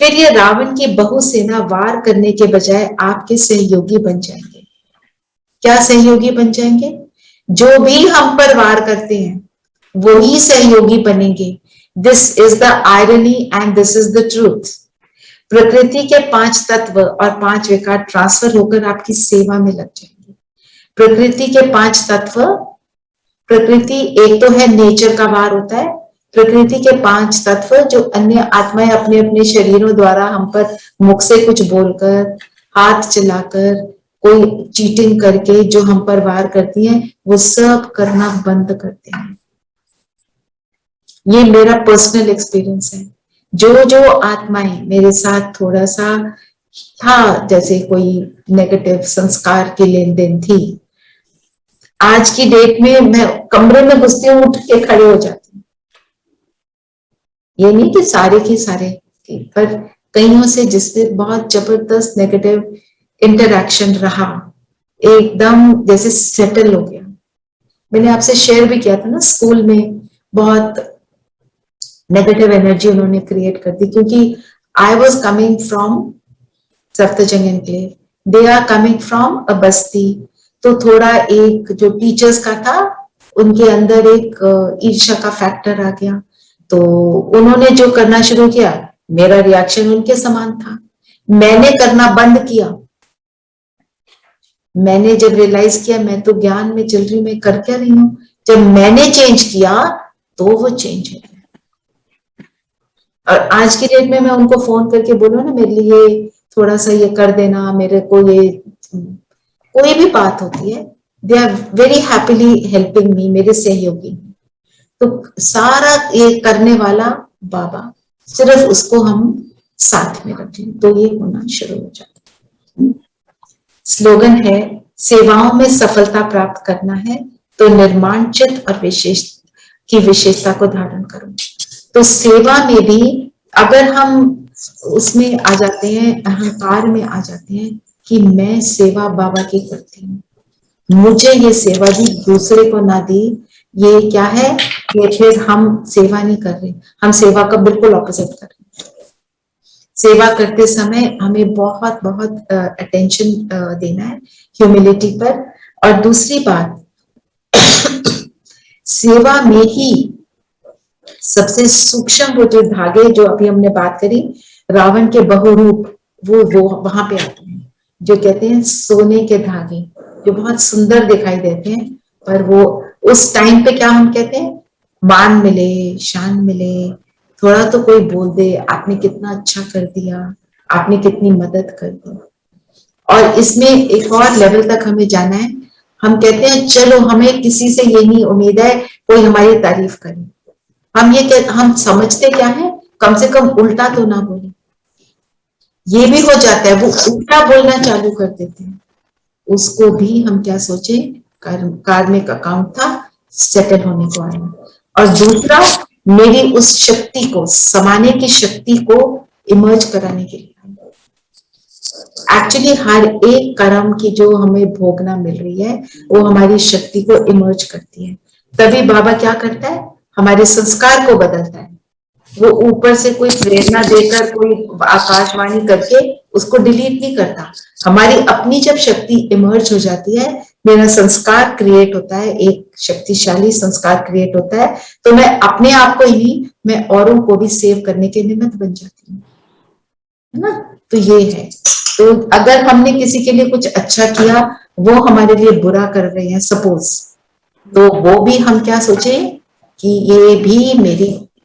फिर ये रावण की बहु सेना वार करने के बजाय आपके सहयोगी बन जाएंगे। क्या सहयोगी बन जाएंगे? जो भी हम पर वार करते हैं वही सहयोगी बनेंगे। This is the irony and this is the truth. प्रकृति के 5 तत्व और 5 विकार ट्रांसफर होकर आपकी सेवा में लग जाएंगे। प्रकृति के 5 तत्व, प्रकृति एक तो है नेचर का वार होता है, प्रकृति के 5 तत्व जो अन्य आत्माएं अपने अपने शरीरों द्वारा हम पर मुख से कुछ बोलकर, हाथ चलाकर, कोई चीटिंग करके जो हम पर वार करती हैं, वो सब करना बंद करते हैं। ये मेरा पर्सनल एक्सपीरियंस है। जो जो आत्माएं मेरे साथ थोड़ा सा था, जैसे कोई नेगेटिव संस्कार की लेन देन थी। आज की डेट में मैं कमरे में घुसती हूँ, उठ के खड़े हो जाती हूँ। ये नहीं कि सारे की सारे, पर कईयों से जिससे बहुत जबरदस्त नेगेटिव इंटरैक्शन रहा, एकदम जैसे सेटल हो गया। मैंने आपसे शेयर भी किया था ना, स्कूल में बहुत नेगेटिव एनर्जी उन्होंने क्रिएट कर दी, क्योंकि I was coming from Safdarjung enclave, they are coming from a basti. तो थोड़ा एक जो टीचर्स का था, उनके अंदर एक ईर्ष्या का फैक्टर आ गया। तो उन्होंने जो करना शुरू किया, मेरा रिएक्शन उनके समान था। मैंने करना बंद किया। मैंने जब रियलाइज किया मैं तो ज्ञान में चल रही, मैं कर क्या रही हूं, जब मैंने चेंज किया तो वो चेंज हो गया। और आज की डेट में मैं उनको फोन करके बोलूं ना, मेरे लिए थोड़ा सा ये कर देना, मेरे को ये कोई भी बात होती है, they are very happily helping me, मेरे सहयोगी। तो सारा ये करने वाला बाबा, सिर्फ उसको हम साथ में रखें तो ये होना शुरू हो जाता है। स्लोगन है, सेवाओं में सफलता प्राप्त करना है तो निर्माण चित्त और विशेषता को धारण करो। तो सेवा में भी अगर हम उसमें आ जाते हैं, अहंकार में आ जाते हैं कि मैं सेवा बाबा की करती हूँ, मुझे ये सेवा दी, दूसरे को ना दी, ये क्या है, ये फिर हम सेवा नहीं कर रहे, हम सेवा का बिल्कुल ऑपोजिट कर रहे हैं। सेवा करते समय हमें बहुत बहुत अटेंशन देना है ह्यूमिलिटी पर। और दूसरी बात, सेवा में ही सबसे सूक्ष्म वो जो धागे, जो अभी हमने बात करी, रावण के बहुरूप, वो वहां पे आते हैं, जो कहते हैं सोने के धागे, जो बहुत सुंदर दिखाई देते हैं, पर वो उस टाइम पे क्या हम कहते हैं, मान मिले, शान मिले, थोड़ा तो कोई बोल दे आपने कितना अच्छा कर दिया, आपने कितनी मदद कर दी। और इसमें एक और लेवल तक हमें जाना है। हम कहते हैं चलो हमें किसी से ये नहीं उम्मीद है कोई हमारी तारीफ करे, हम समझते क्या है, कम से कम उल्टा तो ना बोले। ये भी हो जाता है, वो उल्टा बोलना चालू कर देते हैं, उसको भी हम क्या सोचे, कार्मिक अकाउंट था, सेटल होने को आया। और दूसरा, मेरी उस शक्ति को, समाने की शक्ति को इमर्ज कराने के लिए। एक्चुअली हर एक कर्म की जो हमें भोगना मिल रही है, वो हमारी शक्ति को इमर्ज करती है। तभी बाबा क्या करता है, हमारे संस्कार को बदलता है। वो ऊपर से कोई प्रेरणा देकर, कोई आकाशवाणी करके उसको डिलीट नहीं करता। हमारी अपनी जब शक्ति इमर्ज हो जाती है, मेरा संस्कार क्रिएट होता है, एक शक्तिशाली संस्कार क्रिएट होता है, तो मैं अपने आप को ही नहीं, मैं औरों को भी सेव करने के निमित्त बन जाती हूँ, है ना। तो ये है, तो अगर हमने किसी के लिए कुछ अच्छा किया, वो हमारे लिए बुरा कर रहे हैं सपोज, तो वो भी हम क्या सोचे कि ये भी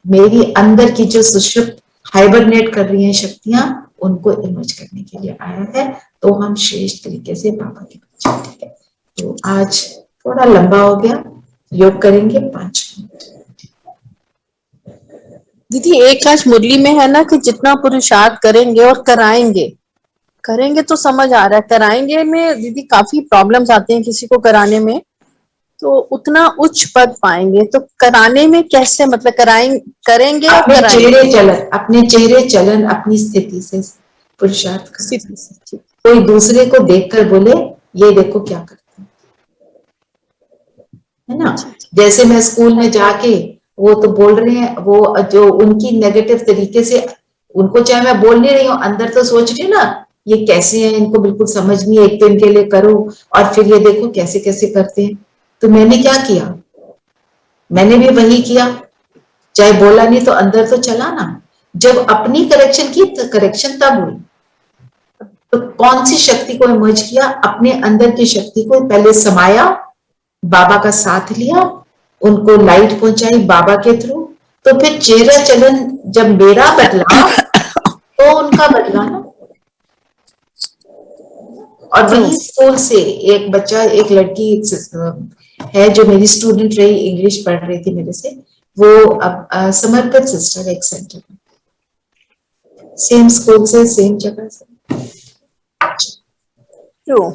मेरी अंदर की जो सुषुप्त हाइबरनेट कर रही हैं शक्तियां, उनको इमर्ज करने के लिए आया है। तो हम श्रेष्ठ तरीके से बाबा के बच्चे, ठीक है। तो आज थोड़ा लंबा हो गया, योग करेंगे 5 मिनट। दीदी एक आज मुरली में है ना कि जितना पुरुषार्थ करेंगे और करेंगे तो समझ आ रहा है, कराएंगे में दीदी काफी प्रॉब्लम्स आते हैं किसी को कराने में, तो उतना उच्च पद पाएंगे। तो कराने में कैसे, मतलब करेंगे और अपने कराएंगे, चेहरे चलन अपनी स्थिति से पुरुषार्थ करना। कोई दूसरे को देखकर बोले ये देखो क्या करते है ना। जैसे मैं स्कूल में जाके, वो तो बोल रहे हैं, वो जो उनकी नेगेटिव तरीके से, उनको चाहे मैं बोल नहीं रही हूँ, अंदर तो सोच रही हूँ ना ये कैसे हैं, इनको बिल्कुल समझ नहीं, एक तो इनके लिए करो और फिर ये देखो कैसे कैसे करते हैं। तो मैंने क्या किया, मैंने भी वही किया, चाहे बोला नहीं तो अंदर तो चला ना। जब अपनी करेक्शन की, तो करेक्शन तब हुई, तो कौन सी शक्ति को इमर्ज किया, अपने अंदर की शक्ति को पहले समाया, बाबा का साथ लिया, उनको लाइट पहुंचाई बाबा के थ्रू, तो फिर चेहरा चलन जब मेरा बदला तो उनका बदला ना। और वही स्कूल से एक बच्चा, एक लड़की है जो मेरी स्टूडेंट रही, इंग्लिश पढ़ रही थी मेरे से, वो अब समर्पित सिस्टर एक सेंटर में, सेम स्कूल से, सेम जगह से। ट्रू।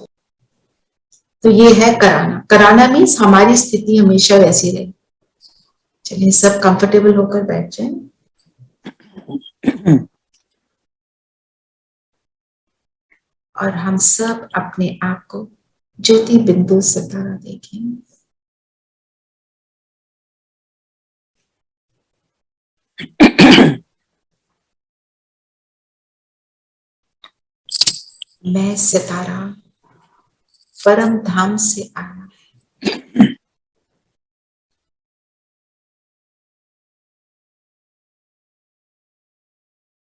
तो ये है कराना। कराना मीन्स हमारी स्थिति हमेशा वैसी रहे। चलिए सब कंफर्टेबल होकर बैठ जाएं। और हम सब अपने आप को ज्योति बिंदु सितारा देखें। मैं सितारा परम धाम से आया।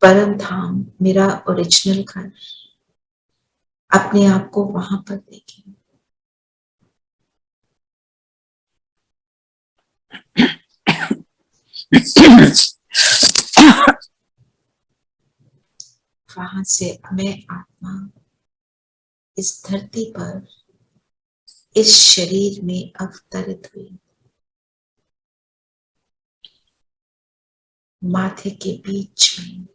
परम धाम मेरा ओरिजिनल घर। अपने आप को वहां पर देखें। वहां से मैं आत्मा इस धरती पर इस शरीर में अवतरित हुई। माथे के बीच में,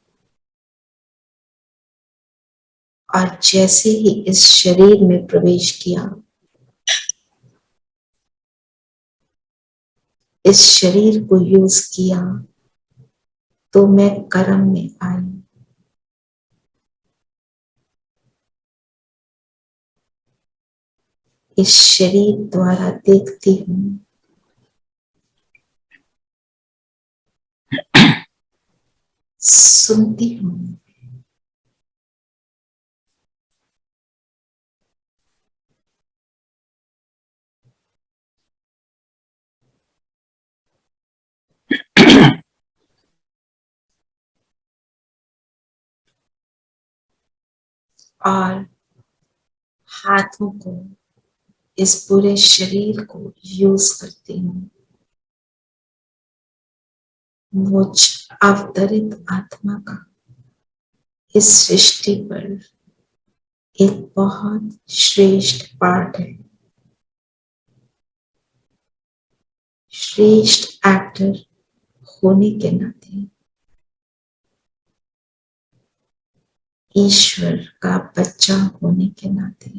और जैसे ही इस शरीर में प्रवेश किया, इस शरीर को यूज किया, तो मैं कर्म में आई। इस शरीर द्वारा देखती हूँ, सुनती हूँ, और हाथों को, इस पूरे शरीर को यूज करती हूँ। मुझ अवतरित आत्मा का इस सृष्टि पर एक बहुत श्रेष्ठ पार्ट है। श्रेष्ठ एक्टर होने के नाते, ईश्वर का बच्चा होने के नाते,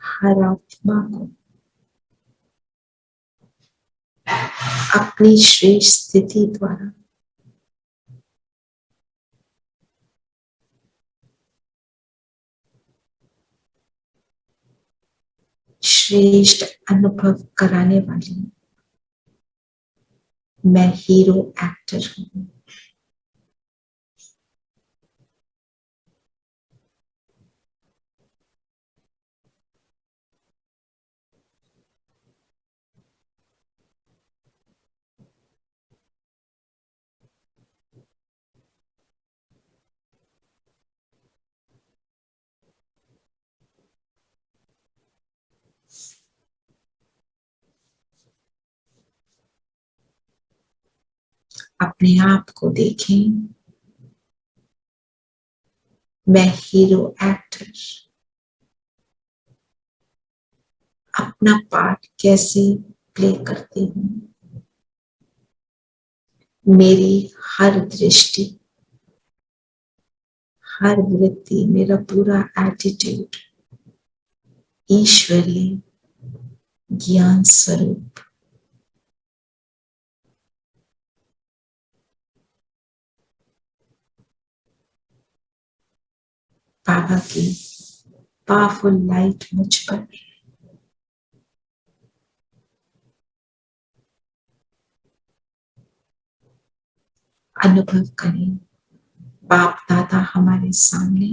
हर आत्मा को अपनी श्रेष्ठ स्थिति द्वारा श्रेष्ठ अनुभव कराने वाली मैं हीरो एक्टर हूँ। अपने आप को देखें, मैं हीरो एक्टर अपना पार्ट कैसे प्ले करती हूँ। मेरी हर दृष्टि, हर वृत्ति, मेरा पूरा एटीट्यूड ईश्वरीय ज्ञान स्वरूप बाबा की पावरफुल लाइट मुझ पर अनुभव करें। बाप दादा हमारे सामने,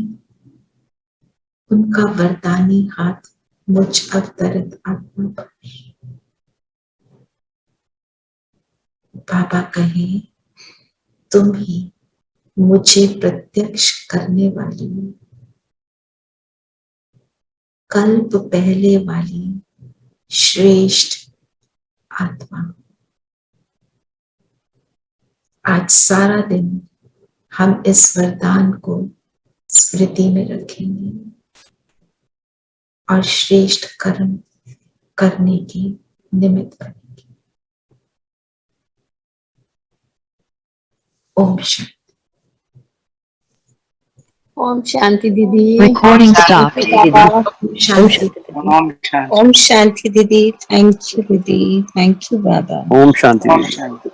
उनका वरदानी हाथ मुझ अवतरित आत्मा पर। बाबा कहे, तुम ही मुझे प्रत्यक्ष करने वाली कल्प पहले वाली श्रेष्ठ आत्मा। आज सारा दिन हम इस वरदान को स्मृति में रखेंगे और श्रेष्ठ कर्म करने की निमित्त बनेंगे। ओम शांति। ओम शांति दीदी। Recording stopped. Shanti. Om Shanti. Om Shanti Didi. Thank you, Didi. Thank you, Baba. Om Shanti.